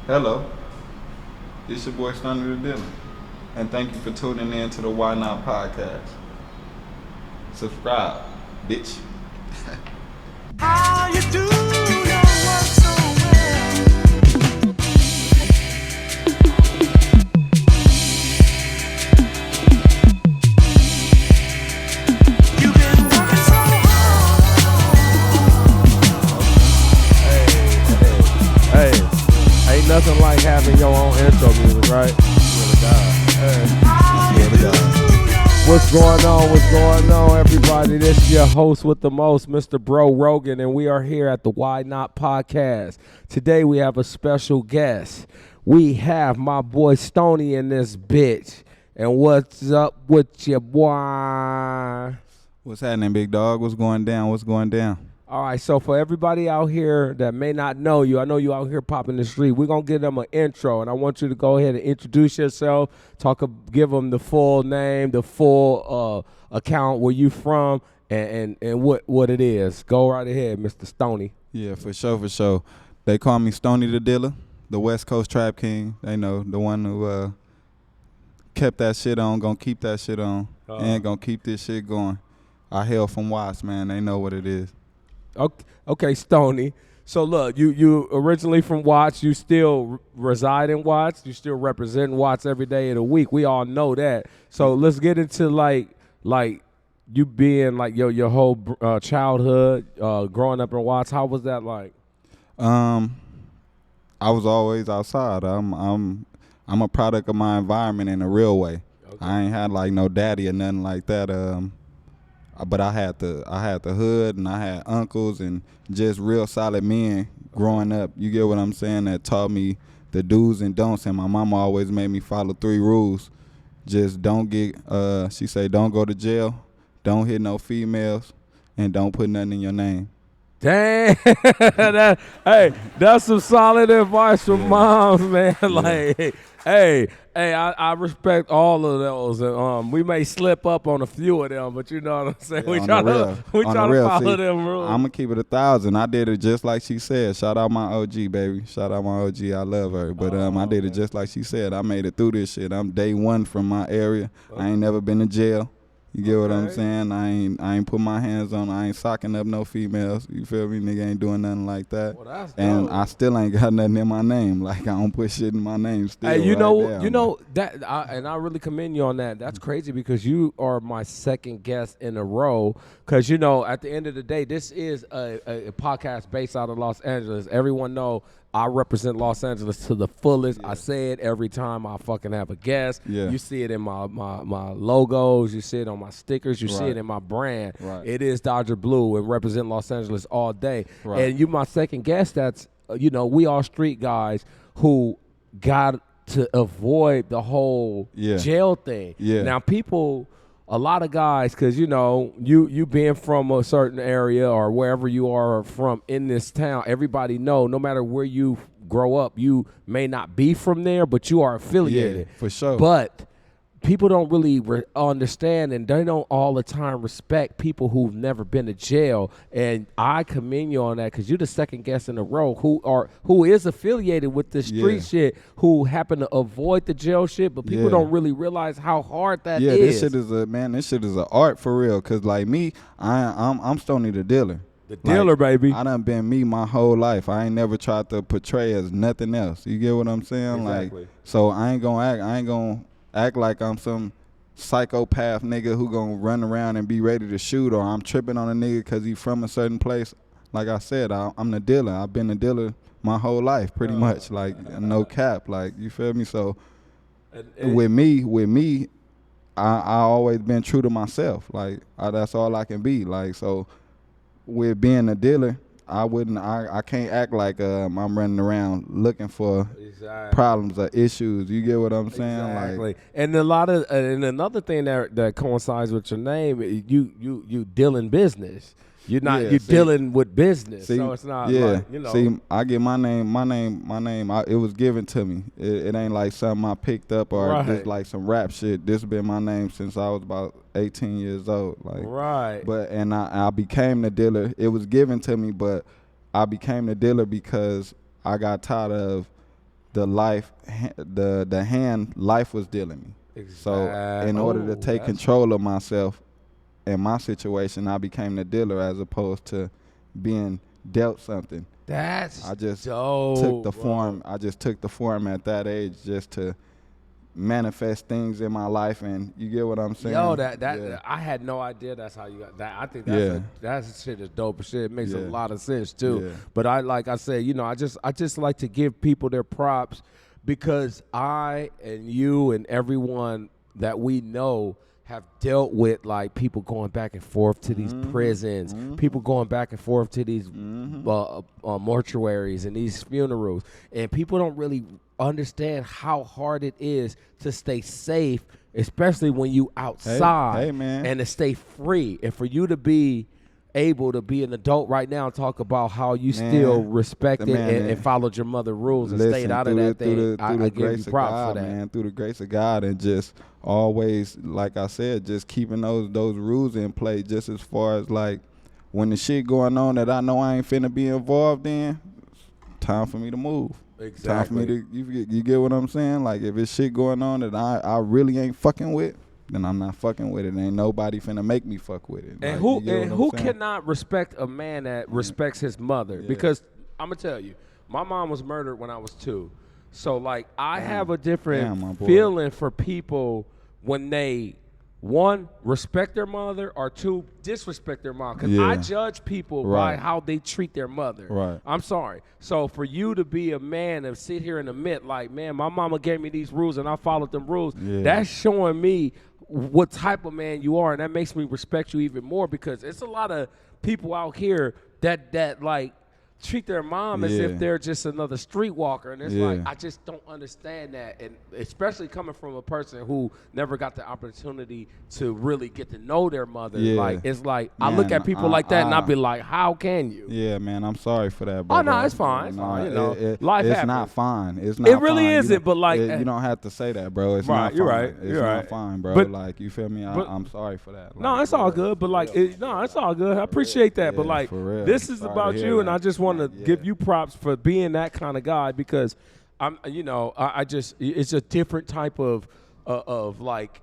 Hello, this your boy StoneyThaDealer, and thank you for tuning in to the Why Not podcast. Subscribe, bitch. How you do your work so well. You've been working so hard. Hey, ain't nothing like having your own intro music, right? Swear to God. Hey. Swear to God. What's going on? What's going on, everybody? This is your host with the most, Mr. Bro Rogan, and we are here at the Why Not podcast. Today we have a special guest. We have my boy Stoney in this bitch. And what's up with your boy? What's happening, big dog? What's going down? What's going down? All right, so for everybody out here that may not know you, I know you out here popping the street. We're going to give them an intro, and I want you to go ahead and introduce yourself, give them the full name, the full account, where you from, and what it is. Go right ahead, Mr. Stoney. Yeah, for sure. They call me StoneyThaDealer, the West Coast Trap King. They know, the one who kept that shit on, gonna keep that shit on, and gonna keep this shit going. I hail from Watts, man. They know what it is. Okay, Stoney. So look, you originally from Watts. You still reside in Watts. You still represent Watts every day of the week. We all know that. So let's get into like you being like your whole childhood, growing up in Watts. How was that like? I was always outside. I'm a product of my environment in a real way. Okay. I ain't had like no daddy or nothing like that. But I had the hood, and I had uncles and just real solid men growing up. You get what I'm saying? That taught me the do's and don'ts. And my mama always made me follow 3 rules. Just don't get, she say, don't go to jail, don't hit no females, and don't put nothing in your name. Dang, hey, that's some solid advice from moms, man. Like, hey, I respect all of those. And, we may slip up on a few of them, but you know what I'm saying. Yeah, we try to follow them rules. I'm gonna keep it 1,000. I did it just like she said. Shout out my OG, baby. Shout out my OG. I love her. But I did it just like she said. I made it through this shit. I'm day one from my area. Okay. I ain't never been to jail. You get what I'm saying? I ain't put my hands on. I ain't socking up no females. You feel me? Nigga ain't doing nothing like that. Well, that's and dope. I still ain't got nothing in my name. Like, I don't put shit in my name still. Hey, you right know that, and I really commend you on that. That's crazy because you are my second guest in a row. Because you know, at the end of the day, this is a podcast based out of Los Angeles. Everyone know I represent Los Angeles to the fullest. Yeah. I say it every time I fucking have a guest. Yeah. You see it in my logos. You see it on my stickers. You see it in my brand. Right. It is Dodger Blue and represent Los Angeles all day. Right. And you my second guest. That's, we all street guys who got to avoid the whole jail thing. Yeah. Now, a lot of guys, because, you being from a certain area or wherever you are from in this town, everybody know no matter where you grow up, you may not be from there, but you are affiliated. Yeah, for sure. But people don't really understand, and they don't all the time respect people who've never been to jail. And I commend you on that because you're the second guest in a row who is affiliated with the street shit, who happen to avoid the jail shit, but people don't really realize how hard that is. Yeah, this shit is an art for real. Cause like me, I'm StoneyThaDealer. The dealer, like, baby. I done been me my whole life. I ain't never tried to portray as nothing else. You get what I'm saying? Exactly. Like, so I ain't gonna act like I'm some psychopath nigga who gonna run around and be ready to shoot, or I'm tripping on a nigga because he from a certain place. Like I said, I'm the dealer. I've been the dealer my whole life, pretty much. Like, no cap. Like, you feel me? So with me, I always been true to myself. Like, that's all I can be. Like, so with being a dealer, I can't act like I'm running around looking for problems or issues. You get what I'm saying? Exactly. Like, and and another thing that coincides with your name, you dealing business. You're not dealing with business, so it's not like, See, I get my name. It was given to me. It ain't like something I picked up or just like some rap shit. This been my name since I was about 18 years old. Like, But I became the dealer. It was given to me, but I became the dealer because I got tired of the hand life was dealing me. So in order to take control of myself and my situation, I became the dealer as opposed to being dealt something. That's I just dope, took the bro. form. I just took the form at that age just to manifest things in my life, and you get what I'm saying? Yo, Yeah. I had no idea that's how you got that. I think Yeah. that shit is dope as shit. It makes a Yeah. lot of sense too. Yeah. But like I said, I just like to give people their props because I and you and everyone that we know have dealt with like people going back and forth to these prisons, people going back and forth to these mortuaries and these funerals, and people don't really understand how hard it is to stay safe, especially when you outside Hey, man. and to stay free. And for you to be able to be an adult right now and talk about how you still respected and followed your mother's rules and stayed out of that thing, I give you props for that. Man, through the grace of God, and just always, like I said, just keeping those rules in play, just as far as like when the shit going on that I know I ain't finna be involved in, time for me to move. Exactly. Time for me to, you get what I'm saying? Like if it's shit going on that I really ain't fucking with, then I'm not fucking with it. Ain't nobody finna make me fuck with it. And like, who cannot respect a man that respects his mother? Yeah. Because I'm gonna tell you, my mom was murdered when I was 2. So like I have a different my boy. feeling for people when they, 1, respect their mother, or 2, disrespect their mom. Because I Yeah. judge people by Right. how they treat their mother. Right. I'm sorry. So for you to be a man and sit here and admit, like, man, my mama gave me these rules and I followed them rules, Yeah. that's showing me what type of man you are, and that makes me respect you even more, because it's a lot of people out here that like treat their mom as if Yeah. they're just another streetwalker, and it's like, Yeah. I just don't understand that, and especially coming from a person who never got the opportunity to really get to know their mother. Yeah. Like it's like I look Man, at people like that and I be like, how can you? Yeah, man, I'm sorry for that, bro. Oh, no, it's fine. It's fine, life it's happens. not fine. It's not. It really fine. isn't, but like you don't have to say that, bro. It's Right, not. you're fine. right, It's you're not right. fine, bro. But- like you feel me? but- I'm sorry for that. No, Like, it's all for real. good, but like, it's all good. I appreciate that, but Yeah, like, for real. this is Sorry to about hear you, and that. I just want to Yeah. give you props for being that kind of guy, because I just, it's a different type of like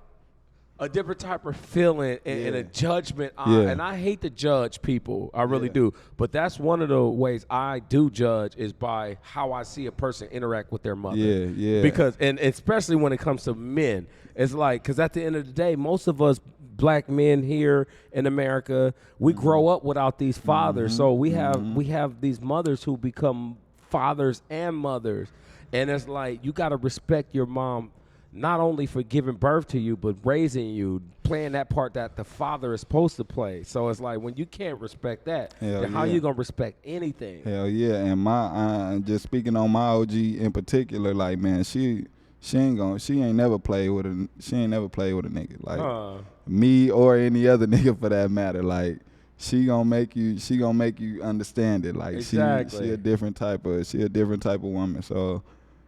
a different type of feeling and a judgment. Yeah. And I hate to judge people, I really Yeah. do, but that's one of the ways I do judge, is by how I see a person interact with their mother. Yeah, yeah. Because, and especially when it comes to men, it's like, because at the end of the day, most of us black men here in America, we grow up without these fathers. So we have these mothers who become fathers and mothers. And it's like, you got to respect your mom, not only for giving birth to you, but raising you, playing that part that the father is supposed to play. So it's like, when you can't respect that, Hell then how yeah. you going to respect anything? Hell yeah, and my just speaking on my OG in particular, like man, she ain't never played with a nigga like me or any other nigga for that matter. Like she gonna make you understand it. Like Exactly. she a different type of woman. So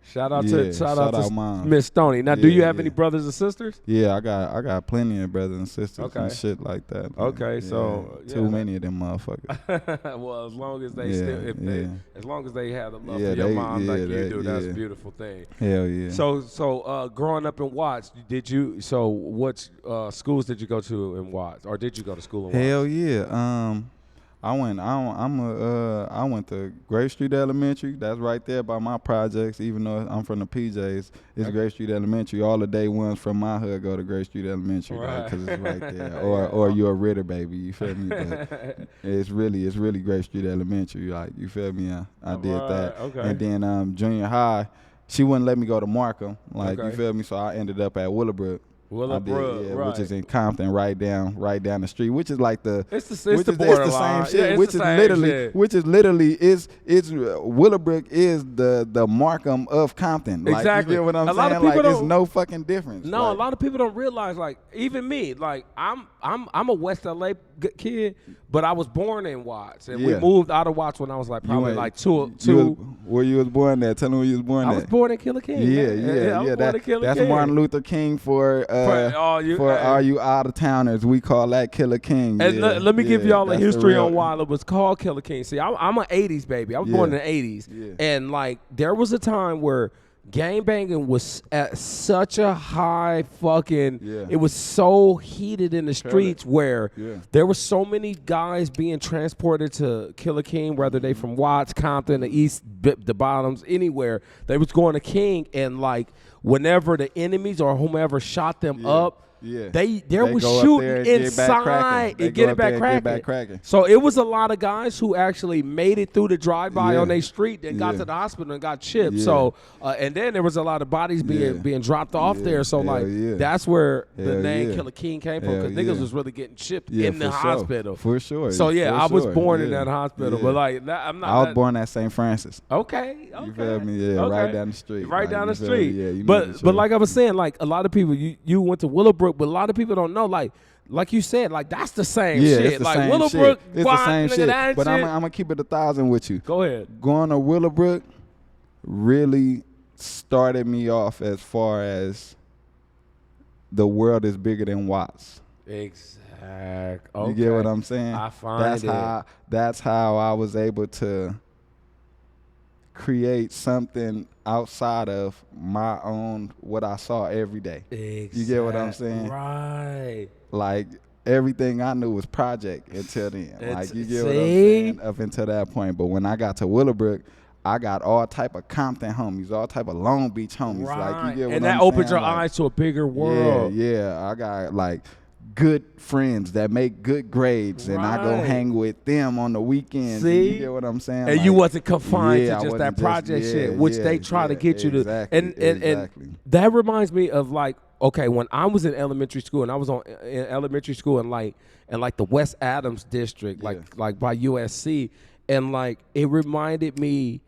Shout out Yeah, to shout out mom. Miss Stoney. Now, do you Yeah, have any yeah. brothers and sisters? yeah, I got plenty of brothers and sisters Okay. and shit like that. Okay, Yeah, so, too yeah. many of them motherfuckers. Well, as long as they Yeah, still, yeah. as long as they have the love Yeah, for your they- mom yeah, like you they- do, that's a yeah. beautiful thing. Hell yeah. So growing up in Watts, what schools did you go to in Watts, or did you go to school in Watts? Hell yeah. I went to Grape Street Elementary. That's right there by my projects. Even though I'm from the PJs, it's Grape Street Elementary. All the day ones from my hood go to Grape Street Elementary, Right. because it's right there. Or you're a Ritter baby. You feel me? But it's really Grape Street Elementary. Like you feel me? I did Right, that. okay. And then junior high, she wouldn't let me go to Markham. Like Okay. you feel me? So I ended up at Willowbrook. Willowbrook, I did, right. which is in Compton, right down the street, which is like the It's the which is the borderline. same shit, Yeah, it's which the is same literally shit. Willowbrook is the Markham of Compton. Like, Exactly. you get what I'm A lot of saying? people Like it's don't- no fucking difference. No, Like, a lot of people don't realize. Like even me, like I'm a West LA kid, but I was born in Watts, and we Yeah. moved out of Watts when I was like probably ain't- like two. where you was born at? Tell them where you was born I at. was born in Killer King. Yeah, man. yeah, I was born That, in Killer that's King. Martin Luther King for all you- all you out of towners. We call that Killer King. And Yeah, let me give yeah, y'all a that's the history real- on why it was called Killer King. See, I'm an 80s baby. I was born in the 80s. Yeah. And like there was a time where gangbanging was at such a high fucking. Yeah. It was so heated in the streets where Yeah. there were so many guys being transported to Killer King, whether they from Watts, Compton, the East, the Bottoms, anywhere. They was going to King, and like whenever the enemies or whomever shot them up. Yeah. They They was go up shooting there and get back cracking. inside They and go get it up there back and cracking. get back cracking. So it was a lot of guys who actually made it through the drive-by Yeah. on their street and got Yeah. to the hospital and got chipped. Yeah. So and then there was a lot of bodies being dropped off Yeah. there. So Hell like yeah. that's where the Hell name yeah. Killer King came from, Hell because niggas yeah. was really getting chipped Yeah, in the for sure. hospital. For sure. So yeah, For I was sure. born in Yeah. that hospital, Yeah. but like I'm not. I was born at St. Francis. Okay. You feel me? Yeah, okay. right down the street. Right Like, down you the feel me? street. Yeah, you know the but truth. like I was saying, like a lot of people, you went to Willowbrook, but a lot of people don't know, like you said, like that's the same Yeah, shit. it's the Like same Willowbrook, shit. It's why, the same nigga, shit. that But shit. I'm gonna keep it 1,000 with you. Go ahead. Going to Willowbrook really started me off as far as the world is bigger than Watts. Exact. Okay. You get what I'm saying? I find that's how I was able to create something outside of my own what I saw every day. Exact. You get what I'm saying? Right. Like everything I knew was project until then. Like you get what I'm See? saying? Up until that point. But when I got to Willowbrook, I got all type of Compton homies, all type of Long Beach homies. Right. Like you get what and I'm that opened saying? your Like, eyes to a bigger world. Yeah. I got like good friends that make good grades, and I go Right. hang with them on the weekends. See? You get what I'm saying? And Like, you wasn't confined yeah, to I just that wasn't project just- shit, yeah, which yeah, they try to yeah, get you to. exactly, And exactly. that reminds me of like, okay, when I was in elementary school, and I was in elementary school in like the West Adams district, Yeah. like by USC, and like it reminded me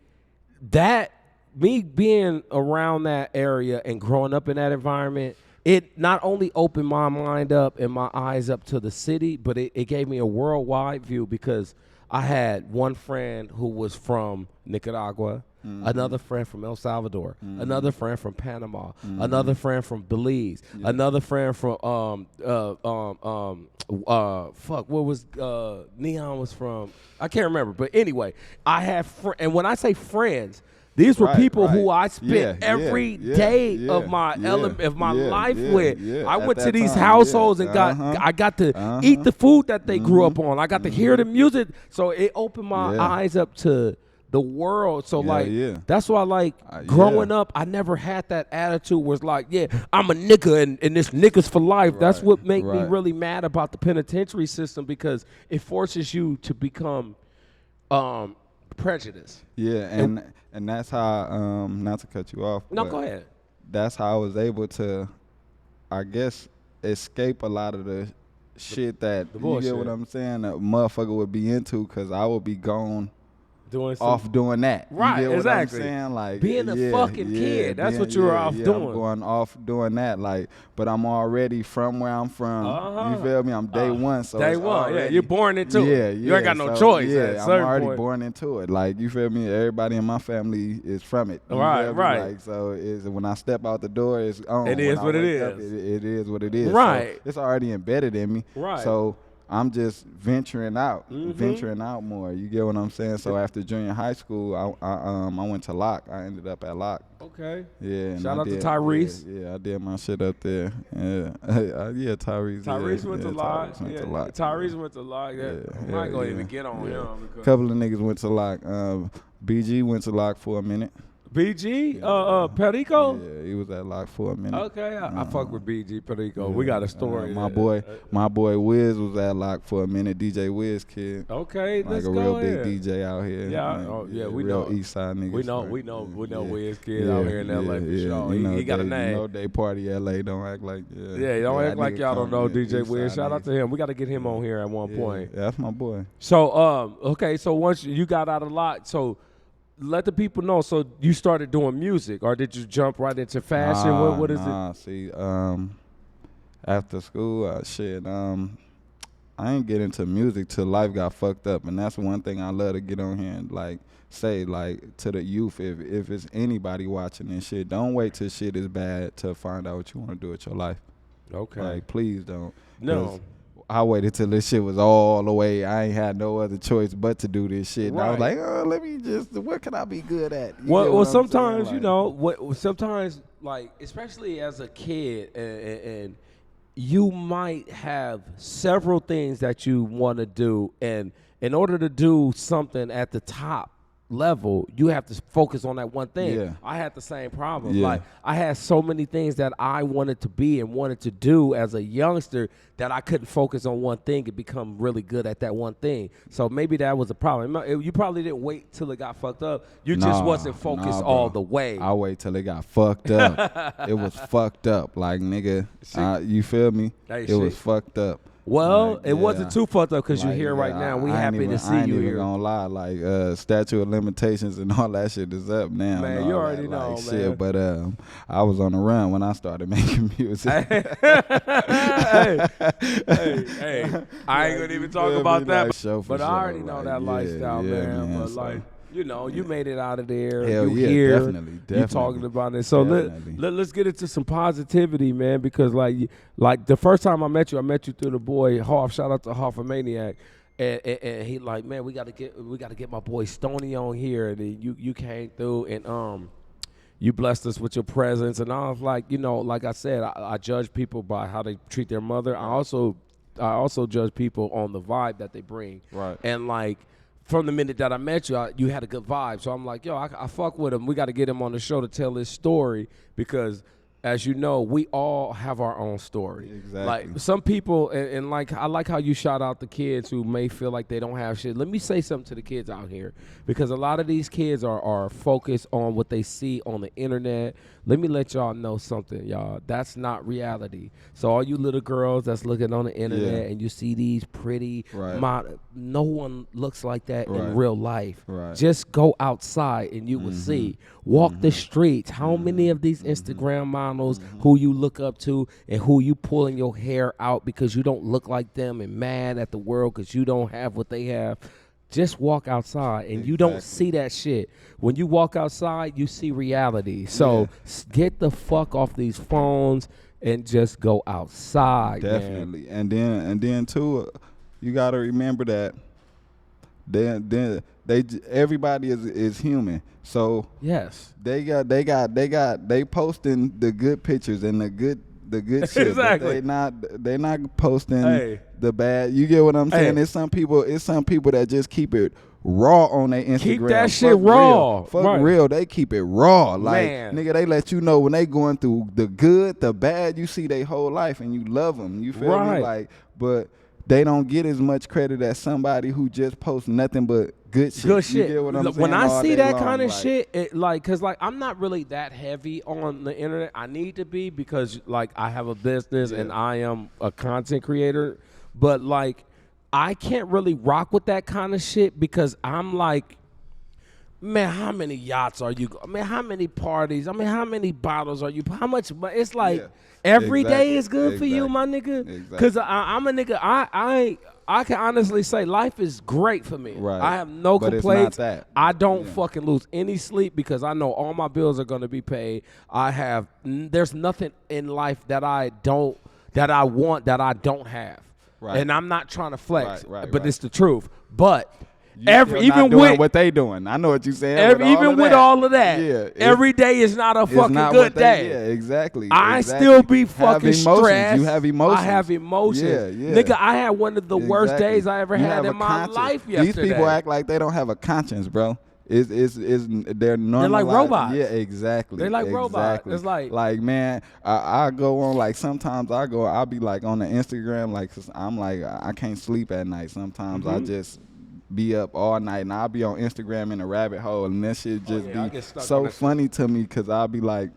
that me being around that area and growing up in that environment, it not only opened my mind up and my eyes up to the city, but it gave me a worldwide view, because I had one friend who was from Nicaragua, another friend from El Salvador, another friend from Panama, another friend from Belize, another friend from fuck, what was Neon was from? I can't remember, but anyway, I have and when I say friends, these were Right, people right. who I spent Yeah, every yeah, day yeah, of my yeah, of my yeah, life yeah, with. yeah. I At went to that these time, households yeah. and I got to eat the food that they grew up on. I got to hear the music, so it opened my Yeah. eyes up to the world. So Yeah, like yeah. that's why like Yeah. growing up, I never had that attitude was like, yeah, I'm a nigga and this nigga's for life. That's Right, what made me right. really mad about the penitentiary system, because it forces you to become prejudiced. Yeah, and that's how not to cut you off. No, but go ahead. That's how I was able to, I guess, escape a lot of the shit that you bullshit. get what I'm saying. A motherfucker would be into, because I would be gone Doing some, off doing that. Right, You get exactly. what I'm saying? Like Being a yeah, fucking yeah, kid. That's being- what you were yeah, off yeah, doing. I'm going off doing that. Like, but I'm already from where I'm from. Uh-huh. You feel me? I'm day one. So day it's one, yeah, already- you're born into yeah, it. You ain't got no so, choice. Yeah, at a I'm certain already point. born into it. Like, you feel me? Everybody in my family is from it. You Right, feel me? right. Like, so it's, when I step out the door, it's on. It When is I what it wake up, is. it is what it is. So Right. it's already embedded in me. Right. So I'm just venturing out, Mm-hmm. venturing out more. You get what I'm saying? So after junior high school, I went to Locke. I ended up at Locke. Okay. Yeah. And Shout I out to did- Tyrese. Yeah, I did my shit up there. Yeah, yeah, Tyrese. Tyrese yeah, went to yeah, Locke. Tyrese went Yeah, to Locke. Tyrese went to Locke. Yeah. Yeah, I'm not yeah, gonna yeah. even get on Yeah. him. A Because couple of niggas went to Locke. BG went to Locke for a minute. BG, Perico. Yeah, he was at Locke for a minute. Okay, I fuck with BG Perico. We got a story. My boy Wiz was at Locke for a minute. DJ Wiz kid. Okay, Like let's a go real ahead. big DJ out here. Yeah, Like, oh, yeah, we real know. East Side niggas. We know, right? we know Yeah. Wiz kid out here in LA for sure. You know, He got a they- name. You know, they party LA. Don't act like Yeah, don't act that like nigga y'all don't come, know yeah, DJ East Wiz. Side Shout out niggas. to him. We got to get him on here at one Yeah, point. yeah, that's my boy. So, okay, so once you got out of Locke, so let the people know. So you started doing music, or did you jump right into fashion? What is it? See, after school, shit, I ain't get into music till life got fucked up, and that's one thing I love to get on here and like say like to the youth, if it's anybody watching this shit, don't wait till shit is bad to find out what you want to do with your life. Okay. Like, please don't. No. 'Cause I waited till this shit was all the way. I ain't had no other choice but to do this shit. And I was Right. like, oh, let me just, what can I be good at? You get Well, what I'm saying? sometimes you Like, know, sometimes like especially as a kid, and you might have several things that you want to do, and in order to do something at the top level, you have to focus on that one thing. Yeah. I had the same problem. Yeah. Like I had so many things that I wanted to be and wanted to do as a youngster that I couldn't focus on one thing and become really good at that one thing. So maybe that was a problem. You probably didn't wait till it got fucked up. You just Nah, wasn't focused nah, all bro. the way. I wait till it got fucked up. It was fucked up. Like, nigga, you feel me? Hey, it was shit. fucked up. Well, Like, it wasn't too fucked up because Like, you're here right yeah, now. We I ain't happy even, to see I ain't you even here. gonna lie, like statute of limitations and all that shit is up now. Man, and you all already that, know, like, man. Shit, but I was on the run when I started making music. hey, I ain't gonna even talk feel about me? that. Like, show for But I show, already know like, that yeah, lifestyle, yeah, man. But so, like, you know, you made it out of there. Hell you yeah, here. definitely, You talking definitely, about it. So definitely. let's get into some positivity, man. Because like the first time I met you through the boy Hoff. Shout out to Hoff a Maniac. And he like, man, we gotta get my boy Stoney on here. And then you came through and you blessed us with your presence. And I was like, you know, like I said, I judge people by how they treat their mother. I also judge people on the vibe that they bring. Right. And like from the minute that I met you, you had a good vibe. So I'm like, yo, I fuck with him. We got to get him on the show to tell his story because, as you know, we all have our own story. Exactly. Like some people, and like I like how you shout out the kids who may feel like they don't have shit. Let me say something to the kids out here because a lot of these kids are focused on what they see on the internet. Let me let y'all know something, y'all. That's not reality. So all you little girls that's looking on the internet and you see these pretty, no one looks like that in real life. Right. Just go outside and you will see. Walk the streets. How many of these Instagram models who you look up to and who you pulling your hair out because you don't look like them and mad at the world because you don't have what they have? Just walk outside and you don't see that shit. When you walk outside, you see reality. So get the fuck off these phones and just go outside. Definitely. Man. And then too, you got to remember that everybody is human. So Yes. they posting the good pictures and the good shit. Exactly. But they not posting Hey. the bad. You get what I'm saying? Hey. It's some people that just keep it raw on their Instagram. Keep that shit Fuck raw. Real. Fuck Right. real. They keep it raw. Like, Man. nigga, they let you know when they going through the good, the bad. You see their whole life and you love them. You feel Right. me? Like, but they don't get as much credit as somebody who just posts nothing but good shit. Good shit. You get what I'm Look, saying? when I All see day that long, kind of like, shit, it like, cause like I'm not really that heavy on the internet. I need to be because like I have a business and I am a content creator, but like I can't really rock with that kind of shit because I'm like, man, how many yachts are you? I mean, how many parties? I mean, how many bottles are you? How much? But it's like every day Exactly. is good for you, my nigga. Exactly. Cause I'm a nigga. I can honestly say life is great for me. Right. I have no But it's not complaints. that. I don't fucking lose any sleep because I know all my bills are gonna be paid. There's nothing in life that I want that I don't have. Right. And I'm not trying to flex, Right, but right. it's the truth. But You still not doing what they doing. I know what you saying. even with all of that, yeah, every day is not a it's fucking not good what day. Yeah, exactly. I exactly. still be fucking have emotions. stressed. You have emotions. I have emotions. Yeah. Nigga, I had one of the worst Exactly. days I ever You had have in a my conscience. life These yesterday. people act like they don't have a conscience, bro. They're normal. like robots. Yeah, exactly. They're like robots. Exactly. It's like man, I go on like sometimes I'll be like on the Instagram like 'cause I'm like I can't sleep at night. Sometimes I just be up all night and I'll be on Instagram in a rabbit hole and that shit just I get be stuck on so that funny to me because I'll be like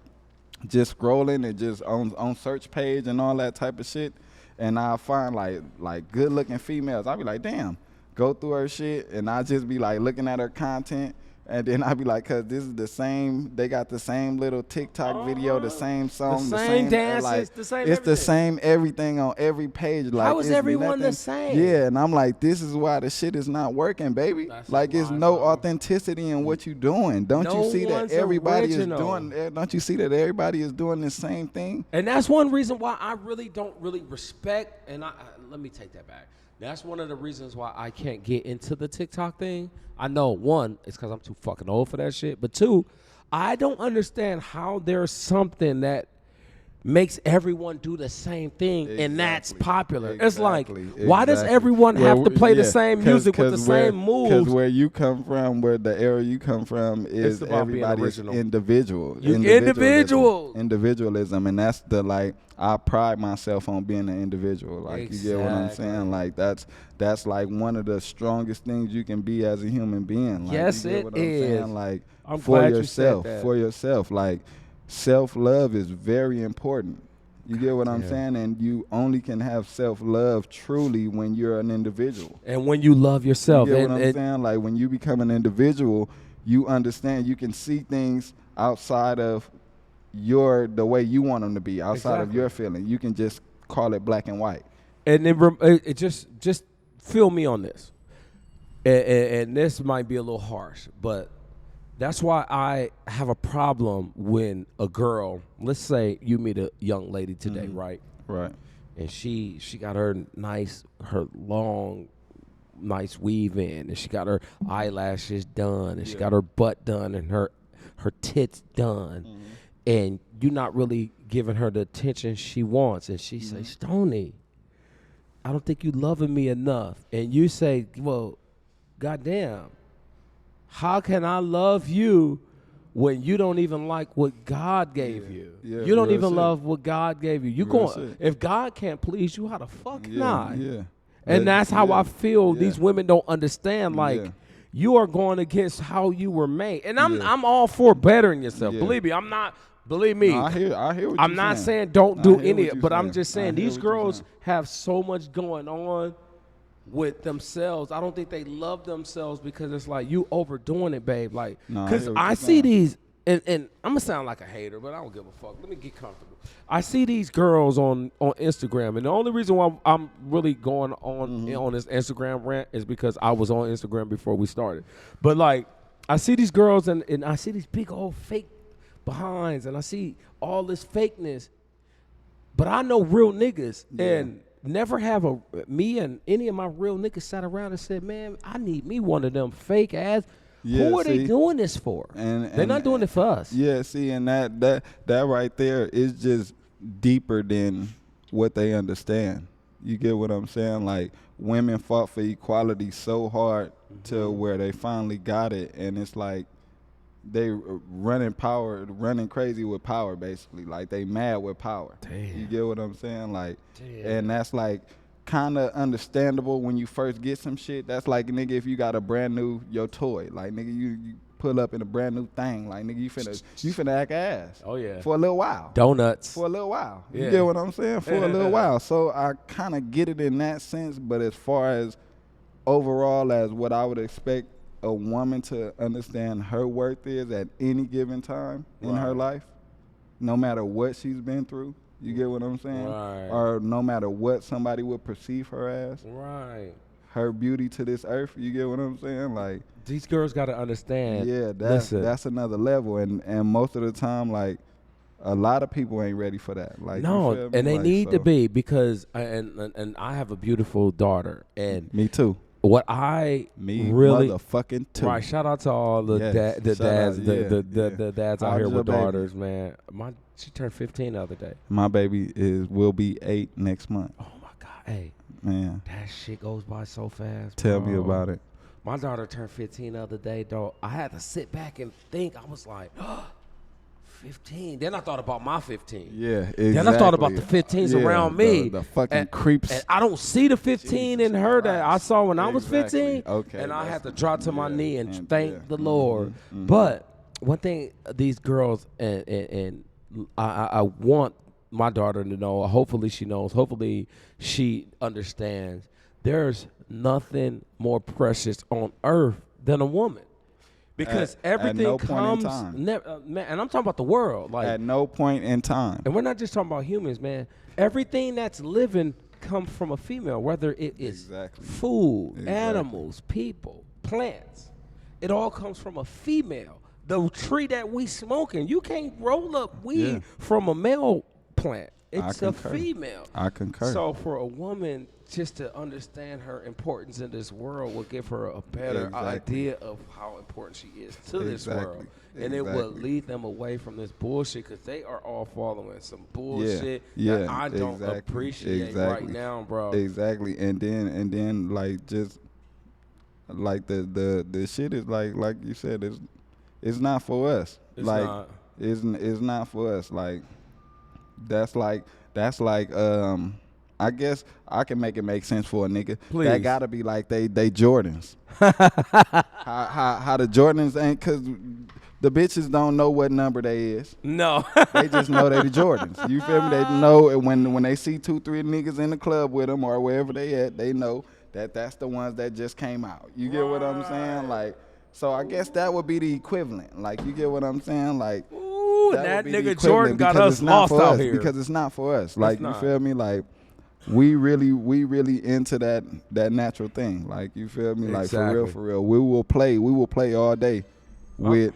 just scrolling and just on search page and all that type of shit and I'll find like good looking females. I'll be like, damn, go through her shit and I just be like looking at her content And then I be like, cause this is the same. They got the same little TikTok video, the same song, The same dances, like, the same It's the everything. same everything on every page. Like, How is it's everyone the nothing- same? Yeah, and I'm like, this is why the shit is not working, baby. That's Like, it's why, no bro. authenticity in what you doing. Don't No you see that one's everybody original. is doing? Don't you see that everybody is doing the same thing? And that's one reason why I really don't really respect, and let me take that back. That's one of the reasons why I can't get into the TikTok thing. I know, one, it's because I'm too fucking old for that shit. But two, I don't understand how there's something that makes everyone do the same thing and that's Exactly. popular. It's like, Exactly. why does Exactly. everyone Well, have to play the yeah, same music with the same Because moves? where you come from, where the era you come from is about being everybody's original. individual. Individual. Individualism. And that's the, like, I pride myself on being an individual. Like, you get what I'm Exactly. saying? Like, that's like one of the strongest things you can be as a human being. Like, Yes, you get it what I'm is. saying? Like, I'm for glad you yourself. said that. For yourself. Like, self-love is very important. You get what I'm damn. saying? And you only can have self-love truly when you're an individual. And when you love yourself. You get and, what I'm saying? Like, when you become an individual, you understand, you can see things outside of the way you want them to be, outside of Exactly. your feeling. You can just call it black and white. And it just feel me on this, and this might be a little harsh, but that's why I have a problem when a girl, let's say you meet a young lady today, right? Right. And she got her long, nice weave in, and she got her eyelashes done, and she got her butt done, and her tits done, and you're not really giving her the attention she wants, and she say, Stoney, I don't think you loving me enough. And you say, well, goddamn, how can I love you when you don't even like what God gave you? Yeah, You don't real even shit. love what God gave you. You Real going shit. if God can't please you, how the fuck Yeah. not? Yeah. And that's how I feel. Yeah. These women don't understand. Like, Yeah. you are going against how you were made. And I'm Yeah. all for bettering yourself. Yeah. Believe me, I'm not. Believe me. No, I hear what I'm you're not saying. saying don't I do hear any, what you're but I'm saying. just I saying hear these what you're girls saying. have so much going on with themselves. I don't think they love themselves because it's like you overdoing it, babe. Like, No, I because hear what I you're see saying. these, and I'm gonna sound like a hater, but I don't give a fuck. Let me get comfortable. I see these girls on Instagram, and the only reason why I'm really going on this Instagram rant is because I was on Instagram before we started. But like, I see these girls, and I see these big old fake behinds, and I see all this fakeness. But I know real niggas, and never have me and any of my real niggas sat around and said, man, I need me one of them fake ass. Yeah, Who are they see? doing this for? They're not doing it for us. Yeah, see, and that right there is just deeper than what they understand. You get what I'm saying? Like, women fought for equality so hard to where they finally got it, and it's like they running crazy with power, basically. Like, they mad with power. Damn. You get what I'm saying? Like, Damn. and that's like kind of understandable when you first get some shit. That's like, nigga, if you got a brand new your toy, like, nigga, you pull up in a brand new thing, like, nigga, you finna act ass. Oh, yeah. For a little while. Donuts. For a little while. Yeah. You get what I'm saying? For a little while. So I kind of get it in that sense, but as far as overall as what I would expect a woman to understand her worth is at any given time in her life, no matter what she's been through, you get what I'm saying? Right. Or no matter what somebody would perceive her as, Right. her beauty to this earth, you get what I'm saying? Like, These girls got to understand. yeah, listen, that's another level. And most of the time, like, a lot of people ain't ready for that. Like, you no, feel me? and they Like, need to so- be because, and I have a beautiful daughter. And Me too. what I Me really, motherfucking too. right, shout out to all the Yes, the shout dads, out, the dads out How's here your with baby? daughters, man. She turned 15 the other day. My baby will be 8 next month. Oh my God, hey, Man, that shit goes by so fast. tell me bro. about it. My daughter turned 15 the other day, dog. I had to sit back and think. I was like, 15. Then I thought about my 15. Yeah, exactly. Then I thought about the 15s around me. The fucking and, creeps. And I don't see the 15 in her that I saw when I was Exactly. 15. Okay, And I that's- had to drop to my yeah, knee and and- thank yeah. the Lord. Mhm. But one thing these girls, and I want my daughter to know, hopefully she knows, hopefully she understands, there's nothing more precious on earth than a woman. Because At everything no point in comes, time. man, and I'm talking about the world. Like, At no point in time. and we're not just talking about humans, man. Everything that's living comes from a female, whether it is Exactly. food, Exactly. animals, people, plants. It all comes from a female. The tree that we smoking, you can't roll up weed Yeah. from a male plant. It's a concur. female. I concur. So for a woman just to understand her importance in this world will give her a better Exactly. idea of how important she is to this Exactly. world. And it will Exactly. lead them away from this bullshit because they are all following some bullshit Yeah, that I don't exactly, appreciate right exactly. now, bro. Exactly. And then like just like the shit is like you said, it's not for us. It's like not. it's not for us. Like that's like I guess I can make it make sense for a nigga. Please. That gotta be like they Jordans. how the Jordans ain't, cause the bitches don't know what number they is. No. They just know they the Jordans. You feel me? They know it when they see 2-3 niggas in the club with them or wherever they at, they know that that's the ones that just came out. You get what I'm saying? Like, so I guess that would be the equivalent. Like, you get what I'm saying? Like, Ooh, that that would be the nigga equivalent Jordan got because us it's not lost for out us, here. because it's not for us. Like, you not. feel me? Like, we really into that natural thing. Like, you feel me? Like, Exactly. for real. We will play all day with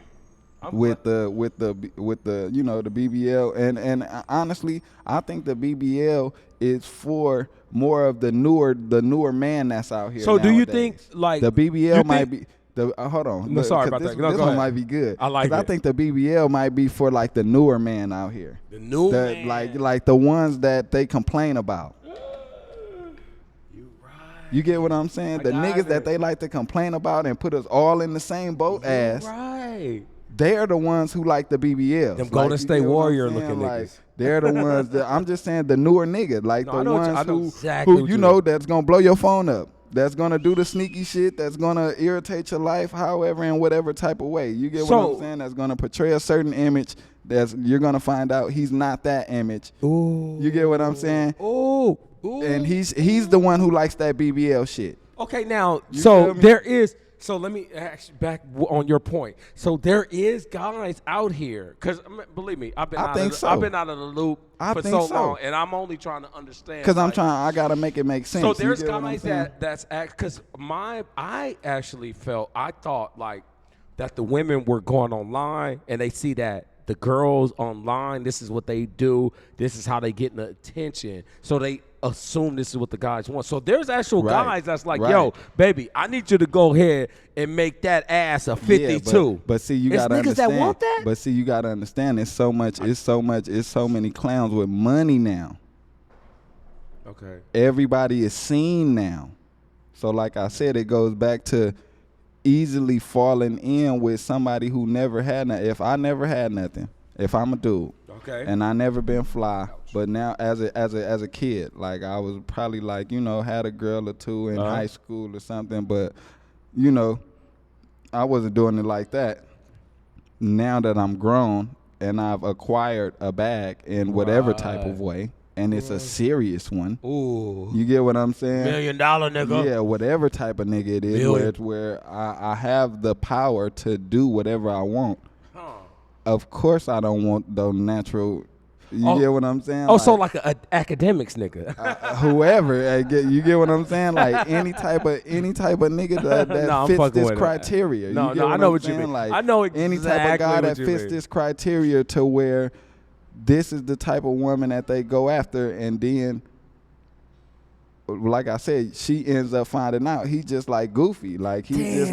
the you know, the BBL, and honestly I think the BBL is for more of the newer man that's out here. So do you nowadays. think, like, the you BBL might think- be the hold on, No, sorry 'cause about this, that. No, this go one ahead. might be good. I like 'Cause I it. think the BBL might be for like the newer man out here, The new the man. like the ones that they complain about. You right. You get what I'm saying? The got niggas it. that they like to complain about and put us all in the same boat as. Right. They're the ones who like the BBLs. Them Golden you State get what I'm Warrior saying? looking Like, niggas. they're the ones that I'm just saying the newer nigga, like No, the I know what you- ones I know who exactly what you you know mean. that's gonna blow your phone up, that's gonna do the sneaky shit, that's gonna irritate your life, however in whatever type of way. You get what So- I'm saying? That's gonna portray a certain image. That's you're gonna find out he's not that image. Ooh. You get what I'm saying? Ooh. Ooh. And he's the one who likes that BBL shit. Okay, now, You so feel me? there is. So let me actually on your point. So there is guys out here, because believe me, I've been I out think of, so. I've been out of the loop I for think so so. long, and I'm only trying to understand. Cause like, I gotta make it make sense. So You there's get what I'm guys saying? that's because I actually I thought like that the women were going online and they see that the girls online, this is what they do, this is how they get the attention, so they assume this is what the guys want. So there's actual Right. guys that's like, Right. yo, baby, I need you to go ahead and make that ass a 52. Yeah, but see, you It's gotta niggas understand. that want that? But see, you gotta understand. It's so many clowns with money now. Okay. Everybody is seen now. So, like I said, it goes back to easily falling in with somebody who never had nothing. If I never had nothing, if I'm a dude, Okay. and I never been fly, but now as a kid, like I was probably like, you know, had a girl or two in high school or something, but you know, I wasn't doing it like that. Now that I'm grown and I've acquired a bag in whatever type of way, and it's a serious one. Ooh. You get what I'm saying? $1 million nigga. Yeah, whatever type of nigga it is, Million. where I have the power to do whatever I want. Huh. Of course, I don't want the natural. You Oh. get what I'm saying? Oh, so like a academics nigga. Whoever, you get what I'm saying? Like any type of nigga that No, I'm fits fucking this with it. criteria. No, you get no, I what know I'm what you saying? mean. Like I know any type of exactly guy what that you fits mean. this criteria to where this is the type of woman that they go after, and then, like I said, she ends up finding out he's just like goofy. Like he's just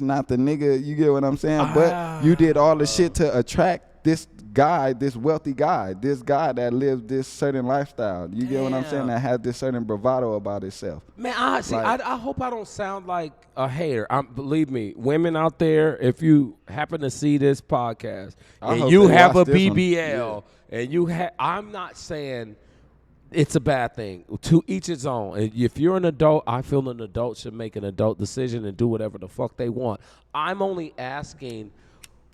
not the nigga. You get what I'm saying? But you did all the shit to attract this guy, this wealthy guy, this guy that lives this certain lifestyle. You get what I'm saying? Damn. That has this certain bravado about itself. Man, I see. Like- I hope I don't sound like a hater. Believe me, women out there, if you happen to see this podcast I and hope you they have a watch this one. BBL and you have, I'm not saying it's a bad thing. To each its own. And if you're an adult, I feel an adult should make an adult decision and do whatever the fuck they want. I'm only asking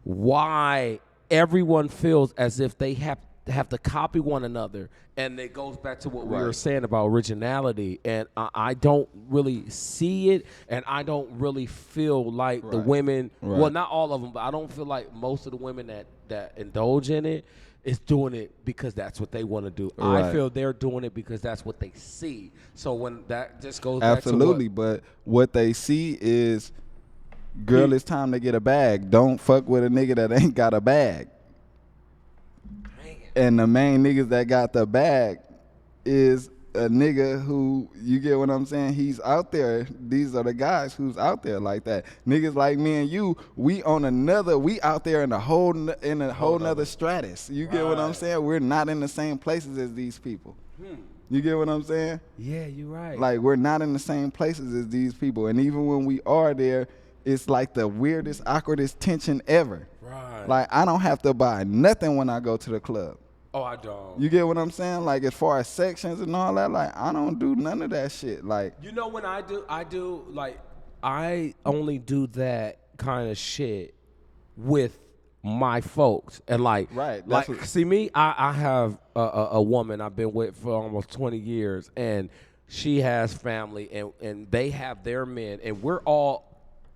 why everyone feels as if they have have to copy one another, and it goes back to what we Right. were saying about originality. And I don't really see it, and I don't really feel like the Right. women. Right. Well, not all of them, but I don't feel like most of the women that indulge in it is doing it because that's what they want to do. I Right. feel they're doing it because that's what they see. So when that just goes back Absolutely, to but what they see is, girl, it's time to get a bag. Don't fuck with a nigga that ain't got a bag. And the main niggas that got the bag is a nigga who, you get what I'm saying? He's out there. These are the guys who's out there like that. Niggas like me and you, we out there in a whole nother stratus. You get what I'm Right. saying? We're not in the same places as these people. You get what I'm saying? yeah, you're right. Like, we're not in the same places as these people. And even when we are there, it's like the weirdest, awkwardest tension ever. right. Like, I don't have to buy nothing when I go to the club. oh, I don't. You get what I'm saying? Like, as far as sections and all that, like, I don't do none of that shit. Like, You know when I do like I only do that kind of shit with my folks and like Right, like that's what- see me I have a woman I've been with for almost 20 years and she has family and they have their men and we're all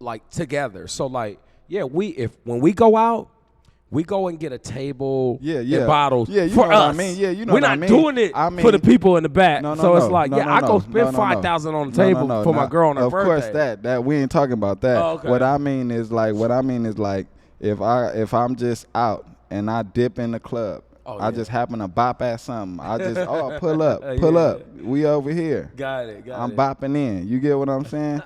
like together. So like yeah, when we go out, we go and get a table Yeah, yeah. and bottles Yeah, you for know what I us. mean. Yeah, you know We're what I not mean. doing it I for the mean- people in the back. No, no, so it's no. like, No, yeah, no, I no. go spend No, no, no. $5,000 on the No, table no, no, for my not- girl on her of birthday. course, that we ain't talking about that. Oh, okay. What I mean is like if I'm just out and I dip in the club, Oh, I yeah. just happen to bop at something. I just pull up. Yeah. We over here. Got it. I'm bopping in. You get what I'm saying?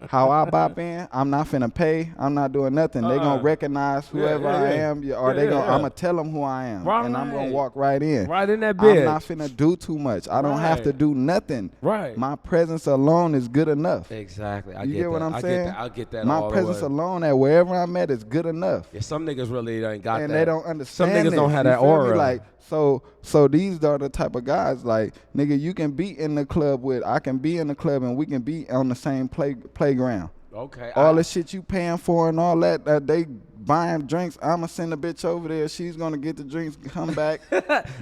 How I bop in, I'm not finna pay. I'm not doing nothing. They gonna recognize whoever yeah, I yeah. am, or Yeah, they gonna. yeah. I'm gonna tell them who I am, and I'm gonna Right. walk right in. Right in that I'm bitch. not finna do too much. I don't have to Right. do nothing. Right. My presence alone is good enough. Exactly. I You get get what that. I'm saying? I get that. My all presence the way. alone at wherever I'm at is good enough. Yeah, some niggas really ain't got And that. they don't understand. Some niggas don't this, have you that feel me? aura. Like so these are the type of guys like nigga you can be in the club with. I can be in the club and we can be on the same playground. Okay. All the shit you paying for and all that they buying drinks. I'ma send a bitch over there. She's gonna get the drinks, come back.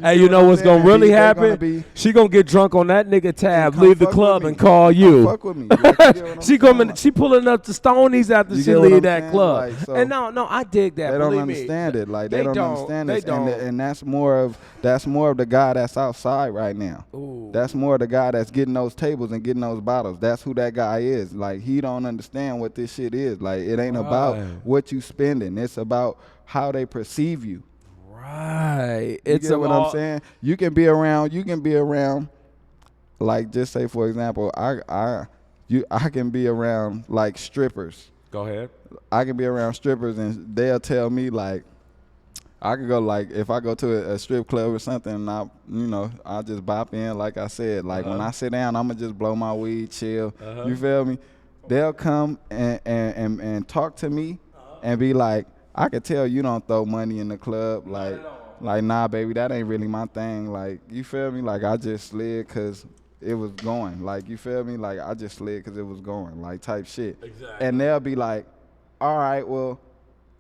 Hey, you know what what's I'm saying? gonna really They gonna happen? be- She gonna get drunk on that nigga tab, Come leave the fuck club, with and me. call Come you. fuck with me. Like, you get what I'm She saying? coming. She pulling up to Stonies after You she get what leave I'm that saying? club. Like, so and no, I dig that. They don't believe understand me. it. Like they don't understand They this, don't. and that's more of the guy that's outside right now. Ooh. That's more of the guy that's getting those tables and getting those bottles. That's who that guy is. Like he don't understand what this shit is. Like it ain't about Right. what you spending. It's about how they perceive you. Right. You It's get what I'm about- saying? You can be around. Like just say for example, I can be around like strippers. Go ahead. I can be around strippers and they'll tell me like I could go like if I go to a strip club or something and I just bop in like I said. Like when I sit down I'ma just blow my weed, chill. You feel me? They'll come and talk to me and be like, I could tell you don't throw money in the club. Like nah baby, that ain't really my thing. Like you feel me? Like I just slid cause it was going. Like you feel me? Like I just slid cause it was going. Like type shit. Exactly. And they'll be like, all right, well,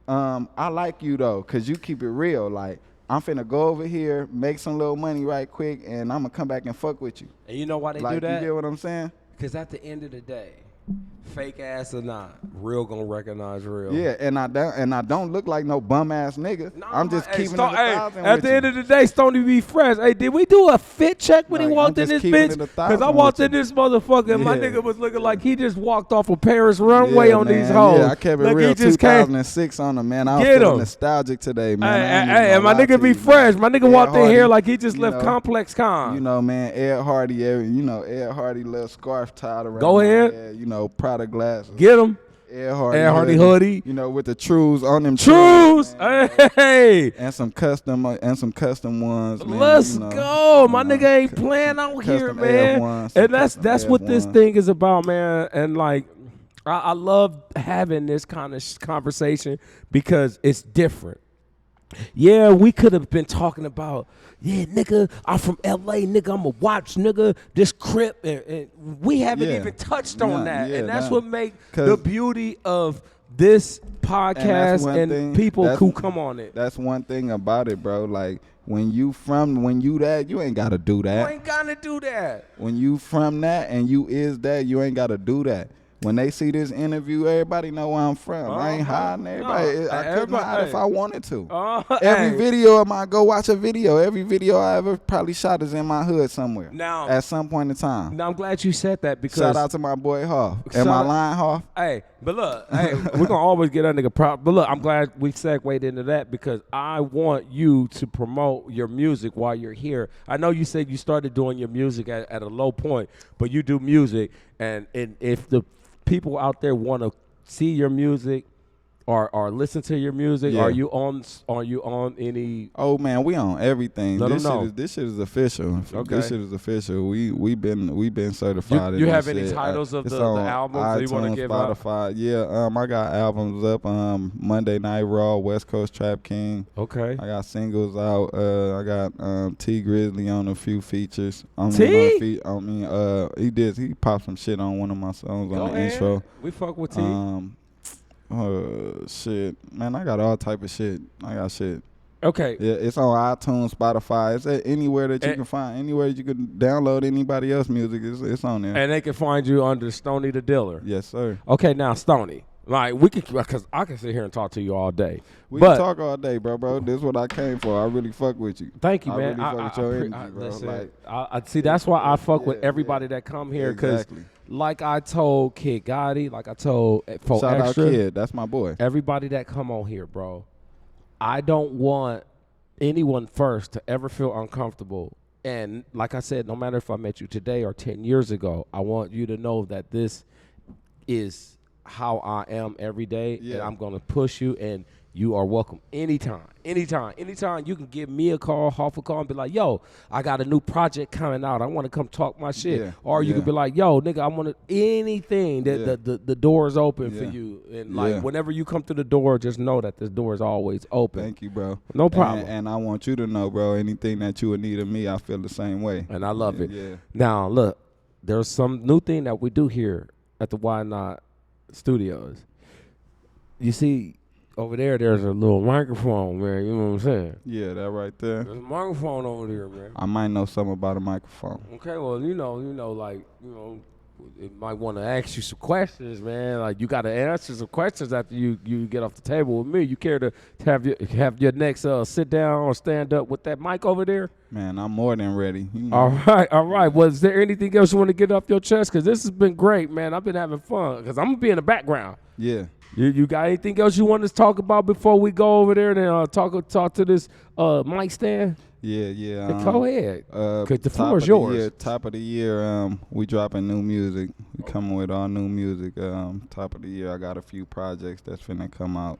I like you though, cause you keep it real. Like I'm finna go over here, make some little money right quick, and I'm gonna come back and fuck with you. And you know why they Like do that? you get what I'm saying? Because at the end of the day, fake ass or not, real gonna recognize real. Yeah, and I don't look like no bum ass nigga. Nah, I'm just hey, keeping it Sto- a hey, thousand at with the you. end of the day, Stoney be fresh. Hey, did we do a fit check when he Like, walked I'm in just this keeping bitch? it a Because I thousand walked with in you. this motherfucker and my Yeah. nigga was looking like he just walked off of Paris runway on these man, hoes. Yeah, I kept it Like, real. he just came. 2006 on them, man. I was Get feeling 'em. nostalgic today, man. I Hey, ain't hey, even and my gonna lie nigga to be you, man. fresh. My nigga Ed walked in here Hardy, like he just you left know, Complex Con. You know, man, Ed Hardy, Ed Hardy little scarf tied around. Go my ahead. head, Prada glasses. Get him. Ed Hardy, Ed Hardy hoodie. with the trues on them. Trues. man, Hey. and some custom ones. Man, Let's go. My nigga ain't playing out here, custom man. F1s, And that's custom what this F1s. thing is about, man. And like I love having this kind of conversation because it's different. Yeah, we could have been talking about, yeah, nigga, I'm from LA, nigga, I'm a watch, nigga, this Crip, and we haven't Yeah. even touched on Nah, that. yeah, And that's nah. what make the 'Cause- beauty of this And podcast one and thing- people that's- who come on it. That's one thing about it, bro. Like when you that, you ain't gotta do You that. ain't gotta do that. When you from that and you is that, you ain't gotta do that. When they see this interview, everybody know where I'm from. I ain't hiding everybody. No. I couldn't hide if I wanted to. Hey. Every video of mine, go watch a video. Every video I ever probably shot is in my hood somewhere. Now- at some point in time. Now I'm glad you said that because Shout out to my boy Hoff. Shout Am I out- lying, Hoff? Hey, but look, hey, we're gonna always get that nigga prop. But look, I'm glad we segued into that because I want you to promote your music while you're here. I know you said you started doing your music at a low point, but you do music, and if the people out there want to see your music or listen to your music, Yeah. are you on any? Oh man, we on everything. Let 'em This know. shit is official. Okay. This shit is official. We been certified. You in have this any shit. titles of It's the on albums that you wanna iTunes, give out? Spotify. Yeah, I got albums up. Monday Night Raw, West Coast Trap King. Okay. I got singles out. I got T Grizzly on a few features. T? He popped some shit on one of my songs Go on the ahead. intro. We fuck with T. Shit, man, I got all type of shit. I got shit. Okay. Yeah, it's on iTunes, Spotify. It's anywhere that you can find, anywhere you can download anybody else's music. It's on there. And they can find you under StoneyThaDealer. Yes, sir. Okay, now Stoney, like we could, because I can sit here and talk to you all day. We but can talk all day, bro. This is what I came for. I really fuck with you. thank you, I man. really fuck with your energy, bro. Listen, Like, I see. That's why I fuck with yeah, everybody that come here because, exactly. like I told Kid Gotti, like I told for Shout Extra, out Kid. That's my boy. everybody that come on here, bro. I don't want anyone first to ever feel uncomfortable. And like I said, no matter if I met you today or 10 years ago, I want you to know that this is how I am every day, and Yeah. I'm gonna push you, and you are welcome anytime. You can give me a call, Hoff a call, and be like, yo, I got a new project coming out. I want to come talk my shit. Yeah, Or you yeah. could be like, yo, nigga, I want to anything that Yeah. the door is open for Yeah. you. And Yeah. like whenever you come through the door, just know that this door is always open. Thank you, bro. No problem. And I want you to know, bro, anything that you would need of me, I feel the same way. And I love it. Yeah. Now, look, there's some new thing that we do here at the Why Not Studios. You see, over there's a little microphone, man. You know what I'm saying? Yeah, that right there. There's a microphone over there, man. I might know something about a microphone. Okay, well, it might want to ask you some questions, man. Like you got to answer some questions after you get off the table with me. You care to have your next sit down or stand up with that mic over there? Man, I'm more than ready. You know. All right. Well, is there anything else you want to get off your chest? Because this has been great, man. I've been having fun. Because I'm gonna be in the background. Yeah. You got anything else you want to talk about before we go over there and talk to this mic stand? Yeah. Go ahead. 'Cause the top floor is of yours. year, top of the year, we dropping new music. We coming with all new music. Top of the year, I got a few projects that's finna come out.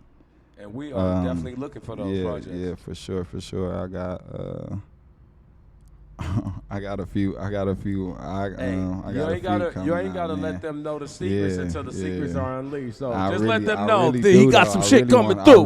And we are definitely looking for those projects. Yeah, for sure. I got I got a few. I got a few. You coming ain't gotta out, let man. them know the secrets Yeah, until the secrets yeah. are unleashed. So I just really- let them I know really that he do, got though. some I shit really coming want- through.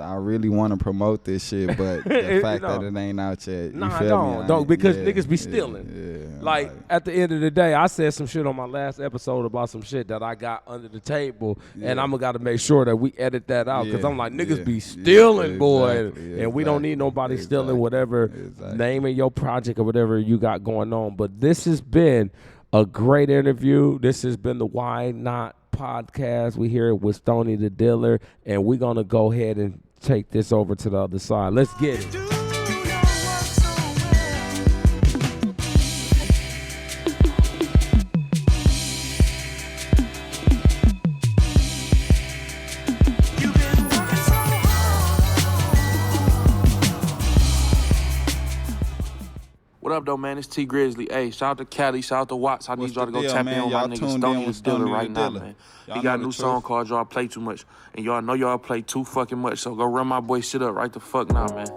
I really want to promote this shit, but the fact that it ain't out yet. Nah, you feel me? don't because Yeah, niggas be yeah, stealing. yeah, Like at the end of the day, I said some shit on my last episode about some shit that I got under the table, and Yeah. I'm gonna gotta make sure that we edit that out because Yeah, I'm like niggas yeah, be yeah, stealing, boy, exactly, and we don't need nobody stealing exactly, whatever exactly. naming your project or whatever you got going on. But this has been a great interview. This has been the Why Not podcast. We here with StoneyThaDealer, and we're gonna go ahead and take this over to the other side. Let's get it. Do know what's so well. You've been working so What up, though, man? It's T Grizzly. Hey, shout out to Cali, shout out to Watts. I need What's y'all the to go deal, tap man? in with my Y'all nigga tuned in Stoney with the Dealer Stoney right the now, Dealer. man. Y'all He got a know new the song truth. called Y'all Play Too Much. And y'all know y'all play too fucking much, so go run my boy shit up right the fuck now, man.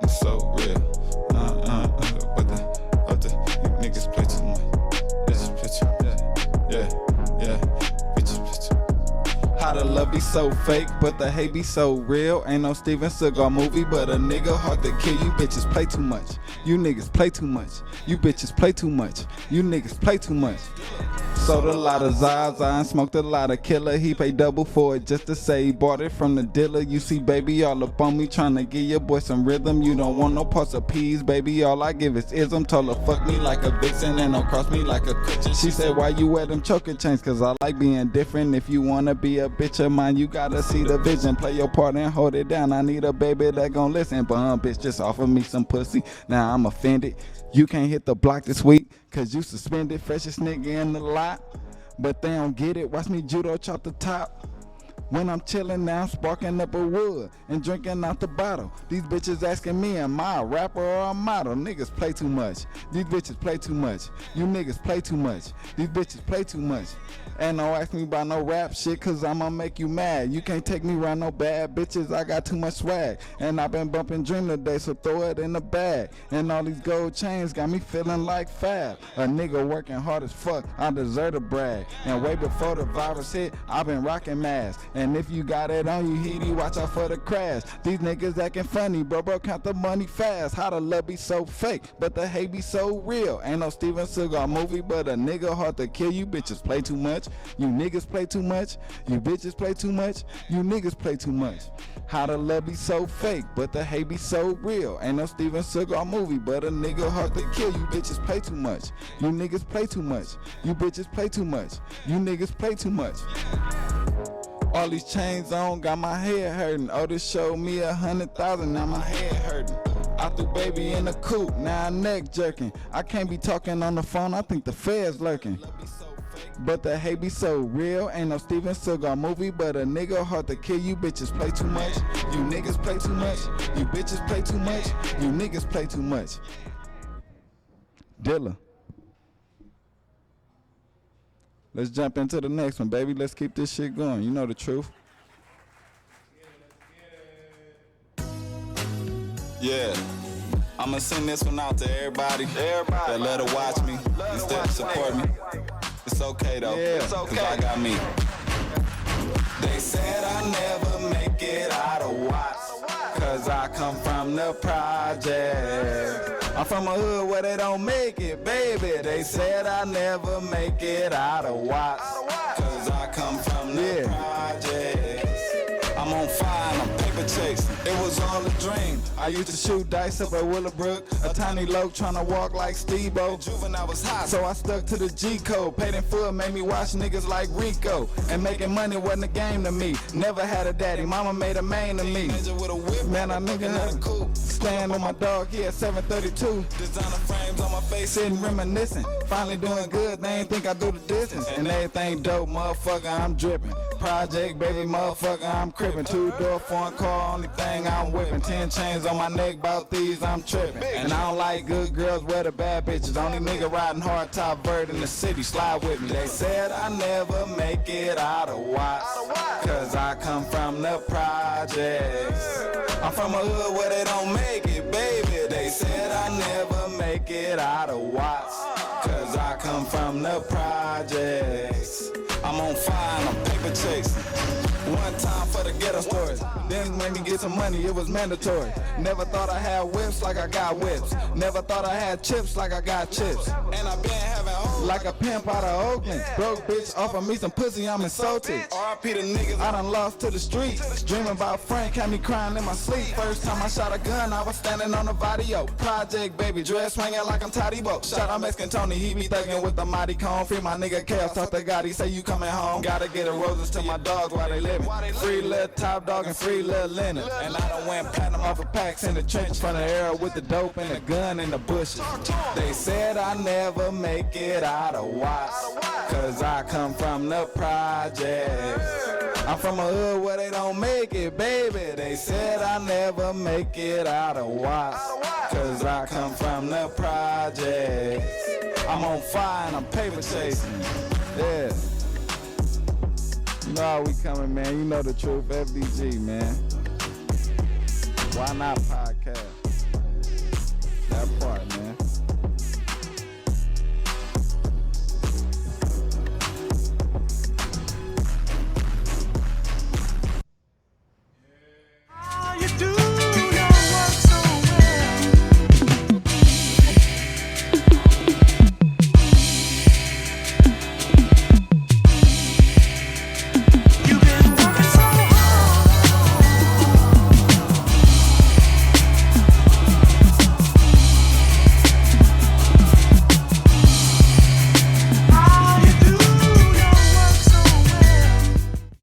It's so real. But you niggas play too much. Yeah. Bitch. How the love be so fake, but the hate be so real. Ain't no Steven Seagal movie, but a nigga hard to kill. You bitches play too much. You niggas play too much. You bitches play too much. You niggas play too much. Sold a lot of Zaza and smoked a lot of killer. He paid double for it just to say he bought it from the dealer. You see, baby, all up on me trying to give your boy some rhythm. You don't want no parts of peas, baby. All I give is ism. Told her fuck me like a vixen and don't cross me like a cushion. She said, why you wear them choker chains? Cause I like being different. If you wanna be a bitch of mine, you gotta see the vision. Play your part and hold it down. I need a baby that gon' listen. But bitch, just offer me some pussy. Now I'm offended. You can't hit the block this week, cause you suspended. Freshest nigga in the lot, but they don't get it. Watch me judo chop the top. When I'm chillin' now, I'm sparking up a wood and drinking out the bottle. These bitches asking me, am I a rapper or a model? Niggas play too much. These bitches play too much. You niggas play too much. These bitches play too much. And don't ask me about no rap shit, cause I'ma make you mad. You can't take me around no bad bitches, I got too much swag. And I've been bumping Dream today, so throw it in the bag. And all these gold chains got me feeling like Fab. A nigga working hard as fuck, I deserve to brag. And way before the virus hit, I've been rocking masks. And if you got it on you, Heedy, watch out for the crash. These niggas acting funny, bro, count the money fast. How the love be so fake, but the hate be so real. Ain't no Steven Seagal movie, but a nigga hard to kill. You bitches play too much. You niggas play too much. You bitches play too much. You niggas play too much. How the love be so fake, but the hate be so real. Ain't no Steven Seagal movie, but a nigga hard to kill. You bitches play too much. You niggas play too much. You bitches play too much. You niggas play too much. All these chains on, got my head hurting. Oh, this showed me 100,000, now my head hurting. I threw baby in the coop, now I'm neck jerking. I can't be talking on the phone, I think the feds lurking. But the hate be so real, ain't no Steven Seagal movie, but a nigga hard to kill. You bitches play too much, you niggas play too much, you bitches play too much, you niggas play too much. Dilla. Let's jump into the next one, baby. Let's keep this shit going. You know the truth. Yeah. I'ma send this one out to everybody that let her watch me instead of support me. It's okay though, it's okay. Cause I got me. They said I never make it out of Watts, cause I come from the project. I'm from a hood where they don't make it, baby. They said I never make it out of Watts, cause I come from the project. I'm on fire, I'm paper chasing. It was all a dream. I used to shoot dice up at Willowbrook. A tiny loke trying to walk like Steve-O. Juvenile was hot, so I stuck to the G code. Paid in full, made me watch niggas like Rico. And making money wasn't a game to me. Never had a daddy, mama made a man to me. Man, I nigga had a cool. Staying with my dog here at 732. Designer frames on my face, sitting reminiscing. Finally doing good, they ain't think I do the distance. And everything dope, motherfucker, I'm dripping. Project, baby, motherfucker, I'm crippin'. 2-door, foreign car, only thing I'm whipping. 10 chains on my neck, bout these, I'm tripping. And I don't like good girls, wear the bad bitches. Only nigga riding hard top bird in the city, slide with me. They said I never make it out of Watts, cause I come from the projects. I'm from a hood where they don't make it, baby. They said I never make it out of Watts, cause I come from the projects. I'm on fire, I'm paper chasing. One time for the ghetto stories. Then when you get some money, it was mandatory. Never thought I had whips like I got whips. Never thought I had chips like I got chips. And I been having hoes like a pimp out of Oakland. Broke bitch offer me some pussy, I'm insulted. R.I.P. the niggas I done lost to the streets. Dreaming about Frank, had me crying in my sleep. First time I shot a gun, I was standing on the patio. Project baby, dress swinging like I'm Toddy Bo. Shout out Mexican Tony, he be thugging with the mighty cone. Free my nigga Chaos, talk to God, he say you coming home. Gotta get a roses to my dogs while they living. Free little top dog and free little Leonard. And I done went platinum off of packs in the trench from the era with the dope and the gun in the bushes. They said I never make it out of Watts, cause I come from the projects. I'm from a hood where they don't make it, baby. They said I never make it out of Watts, cause I come from the projects. I'm on fire and I'm paper chasing. Yeah. You know how we coming, man. You know the truth. FDG, man. Why not podcast? That part, man.